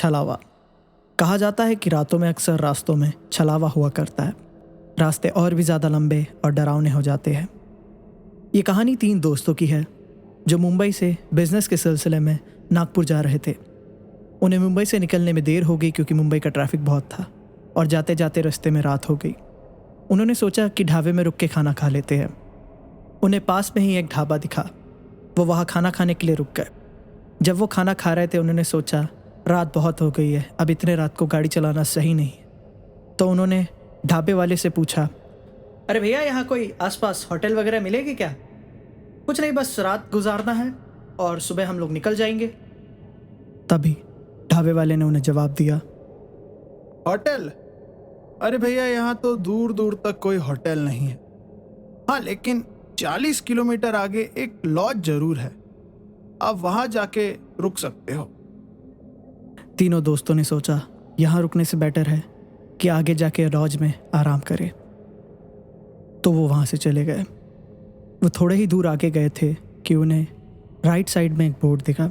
छलावा। कहा जाता है कि रातों में अक्सर रास्तों में छलावा हुआ करता है। रास्ते और भी ज़्यादा लंबे और डरावने हो जाते हैं। ये कहानी 3 दोस्तों की है जो मुंबई से बिजनेस के सिलसिले में नागपुर जा रहे थे। उन्हें मुंबई से निकलने में देर हो गई क्योंकि मुंबई का ट्रैफिक बहुत था और जाते जाते रास्ते में रात हो गई। उन्होंने सोचा कि ढाबे में रुक के खाना खा लेते हैं। उन्हें पास में ही एक ढाबा दिखा। वो वहाँ खाना खाने के लिए रुक गए। जब वो खाना खा रहे थे उन्होंने सोचा रात बहुत हो गई है, अब इतने रात को गाड़ी चलाना सही नहीं है। तो उन्होंने ढाबे वाले से पूछा, अरे भैया यहाँ कोई आसपास होटल वगैरह मिलेगी क्या? कुछ नहीं, बस रात गुजारना है और सुबह हम लोग निकल जाएंगे। तभी ढाबे वाले ने उन्हें जवाब दिया, होटल? अरे भैया, यहाँ तो दूर दूर तक कोई होटल नहीं है। हाँ, लेकिन 40 किलोमीटर आगे एक लॉज जरूर है, आप वहां जाके रुक सकते हो। तीनों दोस्तों ने सोचा यहाँ रुकने से बेटर है कि आगे जाके लॉज में आराम करें। तो वो वहाँ से चले गए। वो थोड़े ही दूर आगे गए थे कि उन्हें राइट साइड में एक बोर्ड दिखा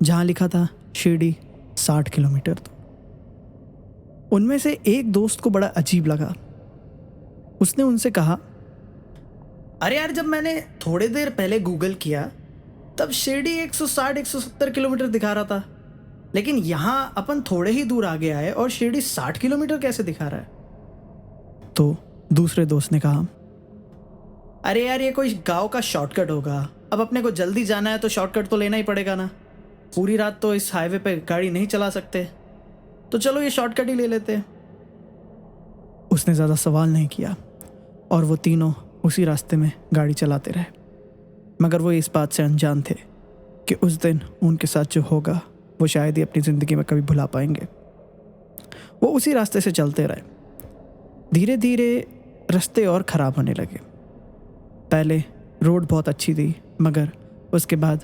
जहाँ लिखा था शिरडी 60 किलोमीटर दूर। उनमें से एक दोस्त को बड़ा अजीब लगा। उसने उनसे कहा, अरे यार, जब मैंने थोड़ी देर पहले गूगल किया तब शिरडी 160-170 किलोमीटर दिखा रहा था, लेकिन यहाँ अपन थोड़े ही दूर आगे आए और शिरडी 60 किलोमीटर कैसे दिखा रहा है? तो दूसरे दोस्त ने कहा, अरे यार, ये कोई गांव का शॉर्टकट होगा। अब अपने को जल्दी जाना है तो शॉर्टकट तो लेना ही पड़ेगा ना। पूरी रात तो इस हाईवे पे गाड़ी नहीं चला सकते, तो चलो ये शॉर्टकट ही ले लेते हैं। उसने ज़्यादा सवाल नहीं किया और वो तीनों उसी रास्ते में गाड़ी चलाते रहे। मगर वो इस बात से अनजान थे कि उस दिन उनके साथ जो होगा वो शायद ही अपनी ज़िंदगी में कभी भुला पाएंगे। वो उसी रास्ते से चलते रहे। धीरे धीरे रास्ते और ख़राब होने लगे। पहले रोड बहुत अच्छी थी, मगर उसके बाद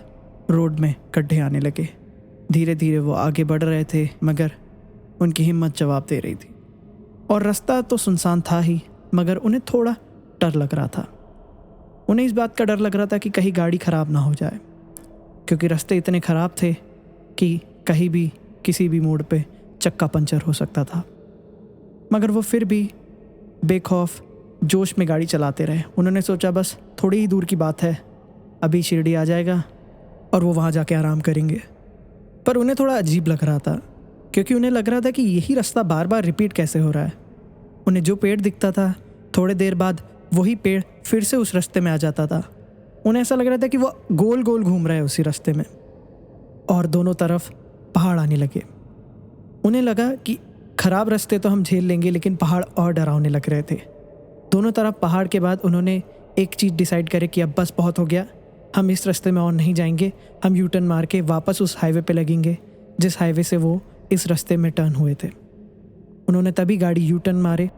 रोड में गड्ढे आने लगे। धीरे धीरे वो आगे बढ़ रहे थे, मगर उनकी हिम्मत जवाब दे रही थी। और रास्ता तो सुनसान था ही, मगर उन्हें थोड़ा डर लग रहा था। उन्हें इस बात का डर लग रहा था कि कहीं गाड़ी ख़राब ना हो जाए, क्योंकि रास्ते इतने ख़राब थे कि कहीं भी किसी भी मोड़ पे चक्का पंचर हो सकता था। मगर वो फिर भी बेखौफ जोश में गाड़ी चलाते रहे। उन्होंने सोचा बस थोड़ी ही दूर की बात है, अभी शिरडी आ जाएगा और वो वहाँ जाके आराम करेंगे। पर उन्हें थोड़ा अजीब लग रहा था, क्योंकि उन्हें लग रहा था कि यही रास्ता बार बार रिपीट कैसे हो रहा है। उन्हें जो पेड़ दिखता था, थोड़े देर बाद वही पेड़ फिर से उस रास्ते में आ जाता था। उन्हें ऐसा लग रहा था कि वो गोल गोल घूम रहे हैं उसी रास्ते में। और दोनों तरफ पहाड़ आने लगे। उन्हें लगा कि ख़राब रास्ते तो हम झेल लेंगे, लेकिन पहाड़ और डरावने लग रहे थे। दोनों तरफ पहाड़ के बाद उन्होंने एक चीज़ डिसाइड करे कि अब बस बहुत हो गया, हम इस रास्ते में और नहीं जाएंगे। हम यू टर्न मार के वापस उस हाईवे पे लगेंगे जिस हाईवे से वो इस रास्ते में टर्न हुए थे। उन्होंने तभी गाड़ी यू टर्न मारे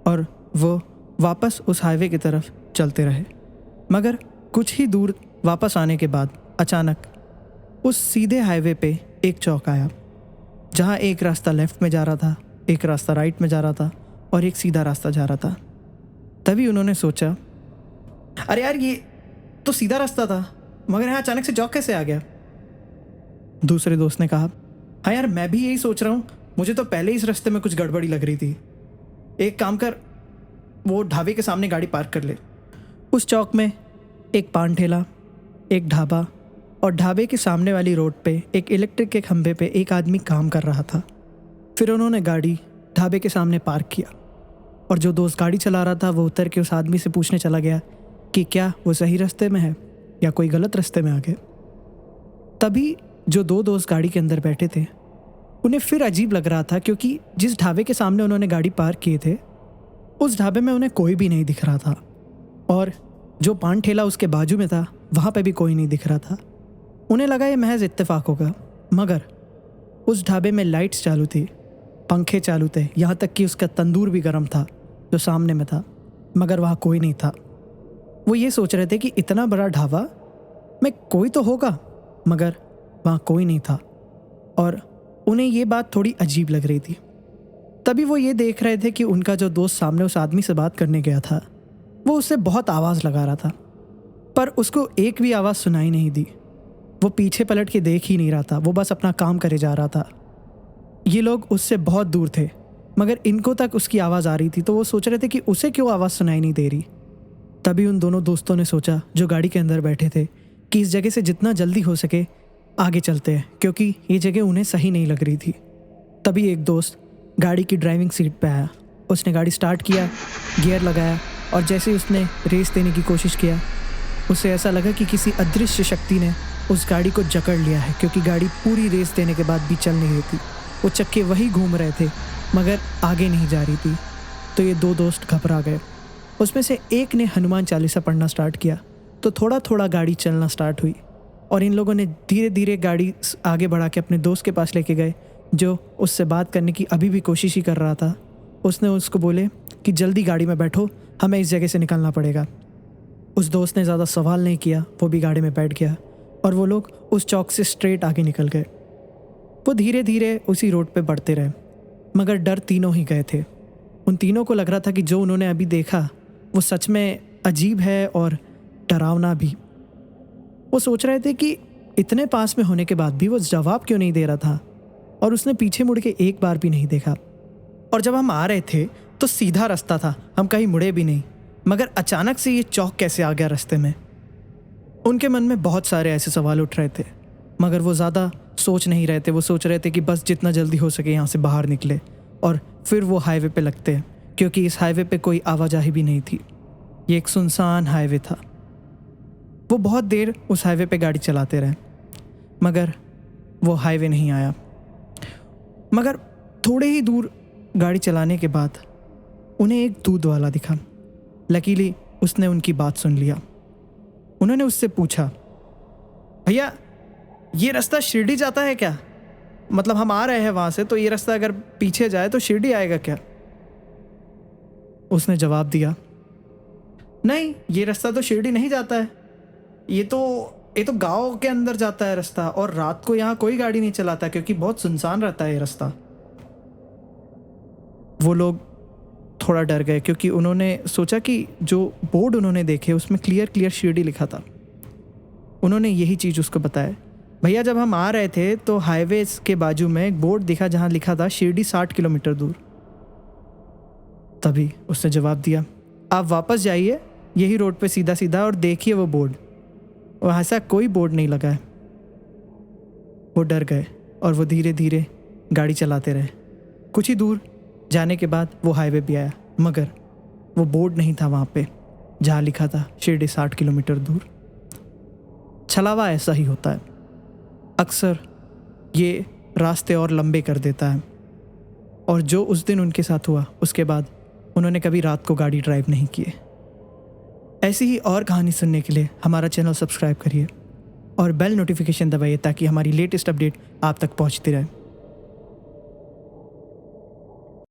और वो वापस उस हाईवे की तरफ चलते रहे। मगर कुछ ही दूर वापस आने के बाद अचानक उस सीधे हाईवे पे एक चौक आया, जहाँ एक रास्ता लेफ़्ट में जा रहा था, एक रास्ता राइट में जा रहा था और एक सीधा रास्ता जा रहा था। तभी उन्होंने सोचा, अरे यार, ये तो सीधा रास्ता था, मगर यहाँ अचानक से चौक कैसे आ गया? दूसरे दोस्त ने कहा, हाँ यार, मैं भी यही सोच रहा हूँ। मुझे तो पहले इस रास्ते में कुछ गड़बड़ी लग रही थी। एक काम कर, वो ढाबे के सामने गाड़ी पार्क कर ले। उस चौक में एक पान ठेला, एक ढाबा और ढाबे के सामने वाली रोड पे एक इलेक्ट्रिक के खंभे पे एक आदमी काम कर रहा था। फिर उन्होंने गाड़ी ढाबे के सामने पार्क किया और जो दोस्त गाड़ी चला रहा था वो उतर के उस आदमी से पूछने चला गया कि क्या वो सही रास्ते में है या कोई गलत रास्ते में आ गए। तभी जो 2 दोस्त गाड़ी के अंदर बैठे थे उन्हें फिर अजीब लग रहा था, क्योंकि जिस ढाबे के सामने उन्होंने गाड़ी पार्क किए थे उस ढाबे में उन्हें कोई भी नहीं दिख रहा था, और जो पान ठेला उसके बाजू में था वहाँ पे भी कोई नहीं दिख रहा था। उन्हें लगा ये महज इत्तेफाक होगा, मगर उस ढाबे में लाइट्स चालू थी, पंखे चालू थे, यहाँ तक कि उसका तंदूर भी गर्म था जो सामने में था, मगर वहाँ कोई नहीं था। वो ये सोच रहे थे कि इतना बड़ा ढाबा में कोई तो होगा, मगर वहाँ कोई नहीं था और उन्हें ये बात थोड़ी अजीब लग रही थी। तभी वो ये देख रहे थे कि उनका जो दोस्त सामने उस आदमी से बात करने गया था वो उससे बहुत आवाज़ लगा रहा था, पर उसको एक भी आवाज़ सुनाई नहीं दी। वो पीछे पलट के देख ही नहीं रहा था, वो बस अपना काम करे जा रहा था। ये लोग उससे बहुत दूर थे, मगर इनको तक उसकी आवाज़ आ रही थी, तो वो सोच रहे थे कि उसे क्यों आवाज़ सुनाई नहीं दे रही। तभी उन दोनों दोस्तों ने सोचा, जो गाड़ी के अंदर बैठे थे, कि इस जगह से जितना जल्दी हो सके आगे चलते हैं, क्योंकि ये जगह उन्हें सही नहीं लग रही थी। तभी एक दोस्त गाड़ी की ड्राइविंग सीट पे आया। उसने गाड़ी स्टार्ट किया, गियर लगाया, और जैसे ही उसने रेस देने की कोशिश किया, उसे ऐसा लगा कि किसी अदृश्य शक्ति ने उस गाड़ी को जकड़ लिया है, क्योंकि गाड़ी पूरी रेस देने के बाद भी चल नहीं रही थी। वो चक्के वही घूम रहे थे, मगर आगे नहीं जा रही थी। तो ये दो दोस्त घबरा गए। उसमें से एक ने हनुमान चालीसा पढ़ना स्टार्ट किया, तो थोड़ा थोड़ा गाड़ी चलना स्टार्ट हुई, और इन लोगों ने धीरे धीरे गाड़ी आगे बढ़ा के अपने दोस्त के पास लेके गए, जो उससे बात करने की अभी भी कोशिश ही कर रहा था। उसने उसको बोले कि जल्दी गाड़ी में बैठो, हमें इस जगह से निकलना पड़ेगा। उस दोस्त ने ज़्यादा सवाल नहीं किया, वो भी गाड़ी में बैठ गया, और वो लोग उस चौक से स्ट्रेट आगे निकल गए। वो धीरे धीरे उसी रोड पे बढ़ते रहे, मगर डर तीनों ही गए थे। उन तीनों को लग रहा था कि जो उन्होंने अभी देखा वो सच में अजीब है और डरावना भी। वो सोच रहे थे कि इतने पास में होने के बाद भी वो जवाब क्यों नहीं दे रहा था, और उसने पीछे मुड़ के एक बार भी नहीं देखा। और जब हम आ रहे थे तो सीधा रास्ता था, हम कहीं मुड़े भी नहीं, मगर अचानक से ये चौक कैसे आ गया रास्ते में। उनके मन में बहुत सारे ऐसे सवाल उठ रहे थे, मगर वो ज़्यादा सोच नहीं रहे थे। वो सोच रहे थे कि बस जितना जल्दी हो सके यहाँ से बाहर निकले और फिर वो हाईवे पे लगते हैं, क्योंकि इस हाईवे पे कोई आवाजाही भी नहीं थी। ये एक सुनसान हाईवे था। वो बहुत देर उस हाईवे पे गाड़ी चलाते रहे, मगर वो हाईवे नहीं आया। मगर थोड़े ही दूर गाड़ी चलाने के बाद उन्हें एक दूध वाला दिखा। लकीली उसने उनकी बात सुन लिया। उन्होंने उससे पूछा, भैया ये रास्ता शिरडी जाता है क्या? मतलब हम आ रहे हैं वहाँ से, तो ये रास्ता अगर पीछे जाए तो शिरडी आएगा क्या? उसने जवाब दिया, नहीं, ये रास्ता तो शिरडी नहीं जाता है। ये तो गांव के अंदर जाता है रास्ता, और रात को यहाँ कोई गाड़ी नहीं चलाता, क्योंकि बहुत सुनसान रहता है ये रास्ता। वो लोग थोड़ा डर गए, क्योंकि उन्होंने सोचा कि जो बोर्ड उन्होंने देखे उसमें क्लियर शिरडी लिखा था। उन्होंने यही चीज़ उसको बताया, भैया जब हम आ रहे थे तो हाईवे के बाजू में एक बोर्ड दिखा जहाँ लिखा था शिरडी 60 किलोमीटर दूर। तभी उसने जवाब दिया, आप वापस जाइए यही रोड पे सीधा सीधा और देखिए वो बोर्ड, वहाँ ऐसा कोई बोर्ड नहीं लगा है। वो डर गए और वो धीरे धीरे गाड़ी चलाते रहे। कुछ ही दूर जाने के बाद वो हाईवे भी आया, मगर वो बोर्ड नहीं था वहाँ पे जहाँ लिखा था शिरडी 60 किलोमीटर दूर। छलावा ऐसा ही होता है, अक्सर ये रास्ते और लंबे कर देता है। और जो उस दिन उनके साथ हुआ, उसके बाद उन्होंने कभी रात को गाड़ी ड्राइव नहीं किए। ऐसी ही और कहानी सुनने के लिए हमारा चैनल सब्सक्राइब करिए और बेल नोटिफिकेशन दबाइए, ताकि हमारी लेटेस्ट अपडेट आप तक पहुंचती रहे।